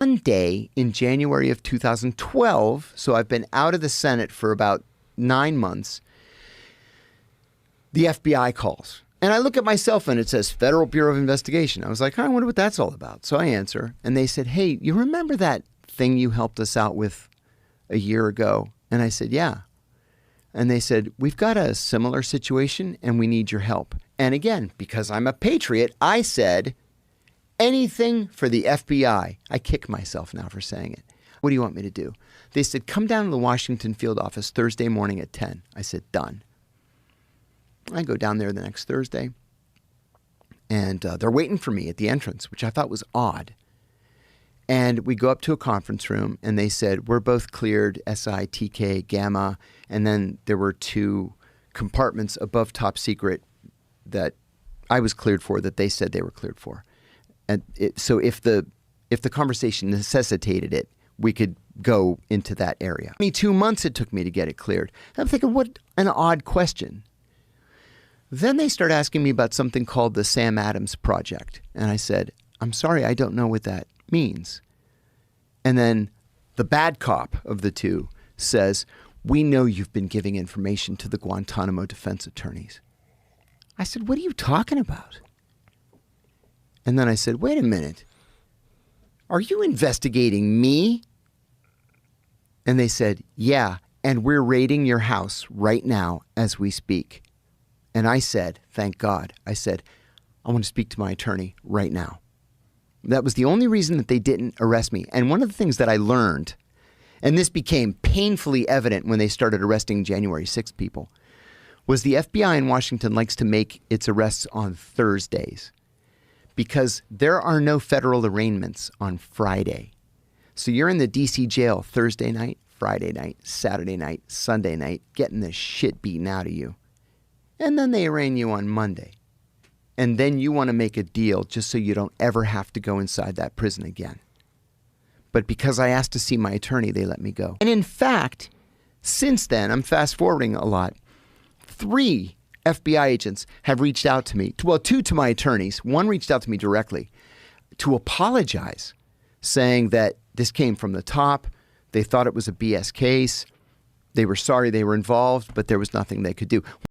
One day in January of 2012, so I've been out of the Senate for about 9 months, the FBI calls. And I look at my cell phone, it says Federal Bureau of Investigation. I was like, I wonder what that's all about. So I answer, and they said, hey, you remember that thing you helped us out with a year ago? And I said, yeah. And they said, we've got a similar situation and we need your help. And again, because I'm a patriot, I said, anything for the FBI. I kick myself now for saying it. What do you want me to do? They said, come down to the Washington field office Thursday morning at 10. I said, done. I go down there the next Thursday, and they're waiting for me at the entrance, which I thought was odd. And we go up to a conference room, and they said, we're both cleared, SI, TK, Gamma, and then there were 2 compartments above top secret that I was cleared for that they said they were cleared for. And so if the conversation necessitated it, we could go into that area. 22 months it took me to get it cleared. I'm thinking, what an odd question. Then they start asking me about something called the Sam Adams Project. And I said, I'm sorry, I don't know what that means. And then the bad cop of the 2 says, we know you've been giving information to the Guantanamo defense attorneys. I said, what are you talking about? And then I said, wait a minute. Are you investigating me? And they said, yeah, and we're raiding your house right now as we speak. And I said, thank God. I said, I want to speak to my attorney right now. That was the only reason that they didn't arrest me. And one of the things that I learned, and this became painfully evident when they started arresting January 6th people, was the FBI in Washington likes to make its arrests on Thursdays because there are no federal arraignments on Friday. So you're in the DC jail Thursday night, Friday night, Saturday night, Sunday night, getting the shit beaten out of you. And then they arraign you on Monday. And then you want to make a deal just so you don't ever have to go inside that prison again. But because I asked to see my attorney, they let me go. And in fact, since then, I'm fast forwarding a lot, 3 FBI agents have reached out to me. Well, 2 to my attorneys. 1 reached out to me directly to apologize, saying that this came from the top. They thought it was a BS case. They were sorry they were involved, but there was nothing they could do.